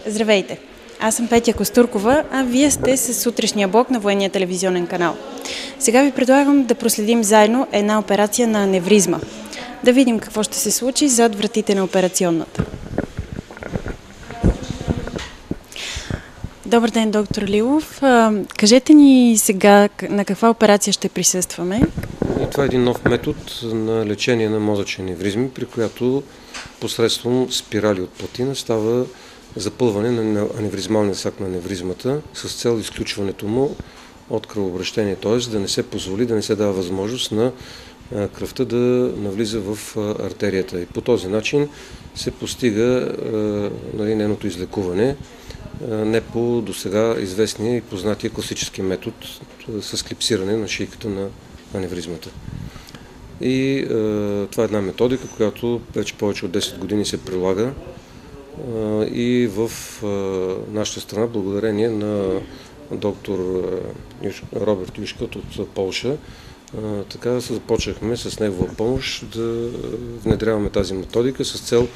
Здравейте! Аз съм Петя Костуркова, а вие сте с сутрешния блок на Военния телевизионен канал. Сега ви предлагам да проследим заедно една операция на аневризма. Да видим какво ще се случи зад вратите на операционната. Добър ден, доктор Лилов. Кажете ни сега на каква операция ще присъстваме. Това е един нов метод на лечение на мозъчни аневризми, при която посредством спирали от платина става запълване на аневризмалния сак на аневризмата с цел изключването му от кръвообращение, т.е. да не се позволи, да не се дава възможност на кръвта да навлиза в артерията. И по този начин се постига нейното излекуване, не по досега известния и познатия класически метод с клипсиране на шийката на аневризмата. И това е една методика, която вече повече от 10 години се прилага и в нашата страна, благодарение на доктор Роберт Юшкот от Полша. Така започнахме с негова помощ да внедряваме тази методика с цел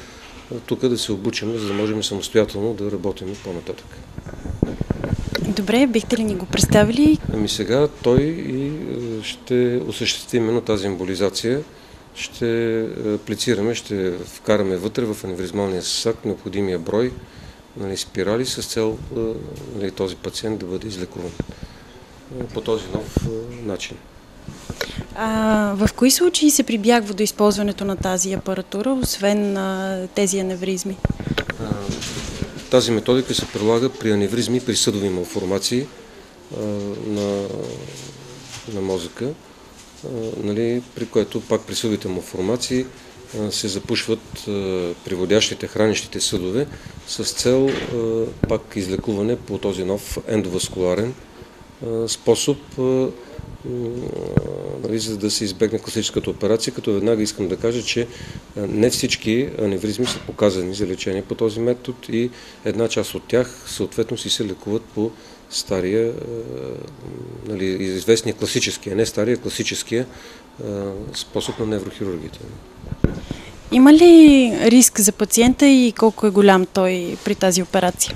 тук да се обучим, за да можем самостоятелно да работим по-нататък. Добре, бихте ли ни го представили? Сега той и ще осъществи именно тази емболизация. Ще аплицираме, ще вкараме вътре в аневризмалния сак необходимия брой спирали с цел този пациент да бъде излекуван по този нов начин. В кои случаи се прибягва до използването на тази апаратура, освен тези аневризми? Тази методика се прилага при аневризми, при съдови малформации на мозъка, при което пак при съдовите малформации се запушват приводящите, хранещите съдове с цел пак излекуване по този нов ендоваскуларен способ, за да се избегне класическата операция, като веднага искам да кажа, че не всички аневризми са показани за лечение по този метод и една част от тях съответно си се лекуват по стария, известния класическия, не стария, класическия способ на неврохирургията. Има ли риск за пациента и колко е голям той при тази операция?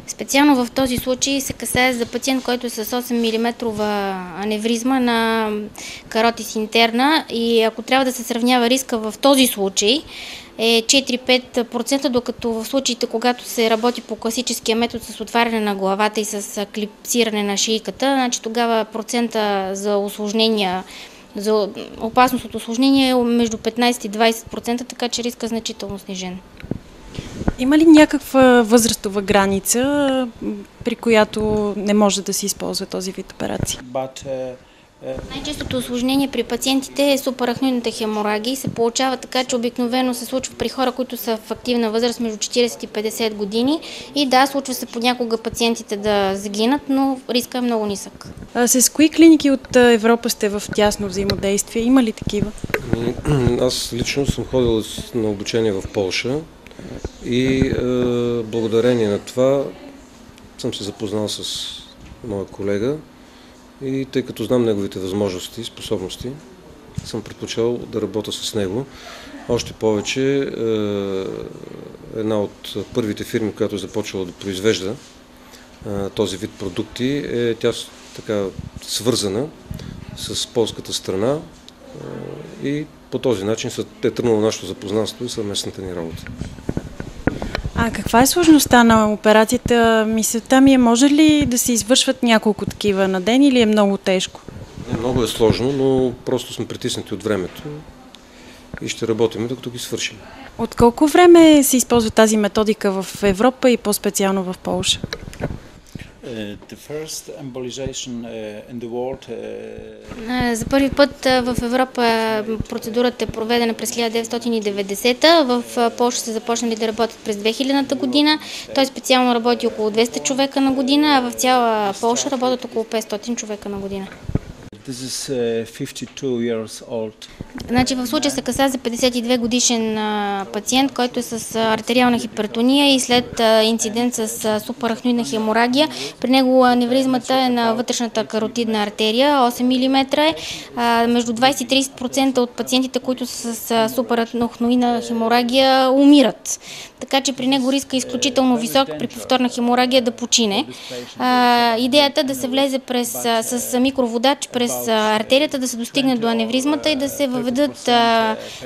Специално в този случай се касае за пациент, който е с 8 мм аневризма на каротис интерна и ако трябва да се сравнява риска в този случай е 4-5%, докато в случаите, когато се работи по класическия метод с отваряне на главата и с клипсиране на шийката, значи тогава процента за усложнения, за опасност от усложнение е между 15 и 20%, така че риска е значително снижен. Има ли някаква възрастова граница, при която не може да се използва този вид операции? Най-честото усложнение при пациентите е субарахноидната хеморагия и се получава така, че обикновено се случва при хора, които са в активна възраст между 40 и 50 години. И да, случва се понякога пациентите да загинат, но риска е много нисък. С кои клиники от Европа сте в тясно взаимодействие? Има ли такива? Аз лично съм ходил на обучение в Полша и благодарение на това съм се запознал с моя колега. И тъй като знам неговите възможности и способности, съм предпочел да работя с него. Още повече, една от първите фирми, която е започвала да произвежда този вид продукти, тя така свързана с полската страна и по този начин е тръгнало нашето запознанство и съвместната ни работа. А каква е сложността на операцията? Мисълта ми е, може ли да се извършват няколко такива на ден или е много тежко? Много е сложно, но просто сме притиснати от времето и ще работим докато ги свършим. От колко време се използва тази методика в Европа и по-специално в Полша? За първи път в Европа процедурата е проведена през 1990-та, в Полша са започнали да работят през 2000-та година. Той специално работи около 200 човека на година, а в цяла Полша работят около 500 човека на година. This is 52 years old. Значи в случая се касае за 52 годишен пациент, който е с артериална хипертония и след инцидент с супарахноидна хеморагия. При него аневризмата е на вътрешната каротидна артерия, 8 мм е. Между 20 и 30% от пациентите, които са с супарахноидна хеморагия, умират. Така че при него риска е изключително висок при повторна хеморагия да почине. Идеята е да се влезе с микроводач през артерията, да се достигне до аневризмата и да се въведат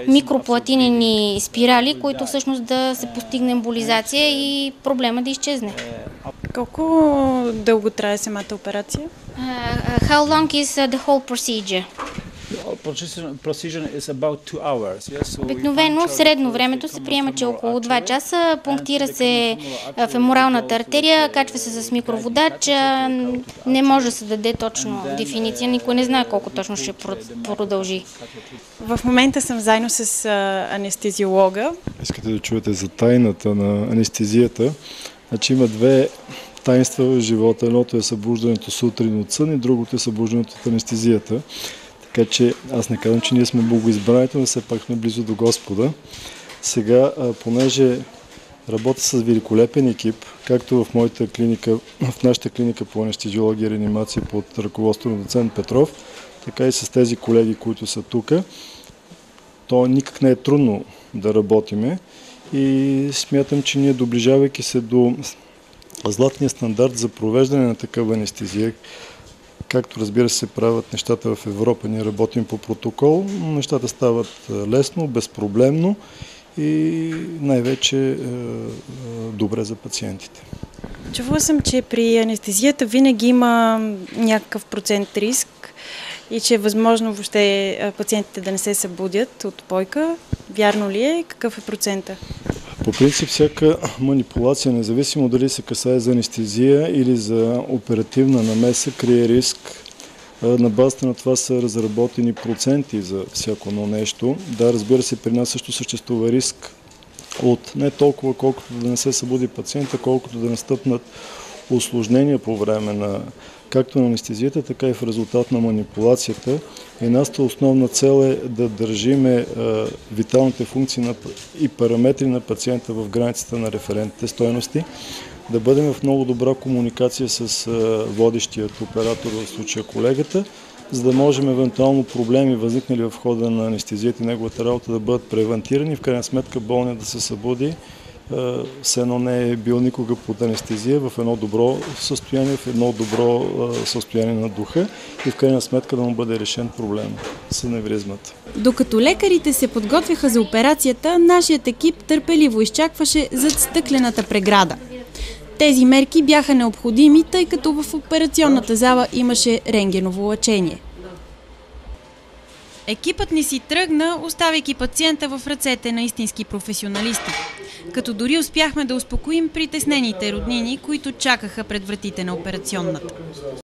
микроплатинени спирали, които всъщност да се постигне емболизация и проблема да изчезне. Колко дълго трае самата операция? How long is the whole procedure? Обикновено средно времето се приема, че около 2 часа. Пунктира се феморалната артерия, качва се с микроводач. Не може да се даде точно дефиниция, никой не знае колко точно ще продължи. В момента съм заедно с анестезиолога. Искате да чуете за тайната на анестезията. Значи има две таинства в живота. Едното е събуждането сутрин от сън и другото е събуждането от анестезията. Така че аз не казвам, че ние сме богоизбраните, но все пак сме близо до Господа. Сега, понеже работя с великолепен екип, както в моята клиника, в нашата клиника по анестезиология и реанимация под ръководство на доцент Петров, така и с тези колеги, които са тук, то никак не е трудно да работиме и смятам, че ние, доближавайки се до златния стандарт за провеждане на такава анестезия, както разбира се правят нещата в Европа, ние работим по протокол, но нещата стават лесно, безпроблемно и най-вече добре за пациентите. Чувала съм, че при анестезията винаги има някакъв процент риск и че е възможно въобще пациентите да не се събудят от пойка. Вярно ли е? Какъв е процента? По принцип, всяка манипулация, независимо дали се касае за анестезия или за оперативна намеса, крие риск. На базата на това са разработени проценти за всяко едно нещо. Да, разбира се, при нас също съществува риск от не толкова колкото да не се събуди пациента, колкото да настъпнат усложнения по време на както на анестезията, така и в резултат на манипулацията. И нашата основна цел е да държиме виталните функции и параметри на пациента в границата на референтните стойности, да бъдем в много добра комуникация с водещият оператор, в случая колегата, за да можем евентуално проблеми, възникнали в хода на анестезията и неговата работа, да бъдат превентирани, в крайна сметка болният да се събуди, все едно не е бил никога под анестезия, в едно добро състояние, в едно добро състояние на духа и в крайна сметка да му бъде решен проблем с аневризмата. Докато лекарите се подготвяха за операцията, нашият екип търпеливо изчакваше зад стъклената преграда. Тези мерки бяха необходими, тъй като в операционната зала имаше рентгеново лъчение. Екипът ни си тръгна, оставяйки пациента в ръцете на истински професионалисти. Като дори успяхме да успокоим притеснените роднини, които чакаха пред вратите на операционната.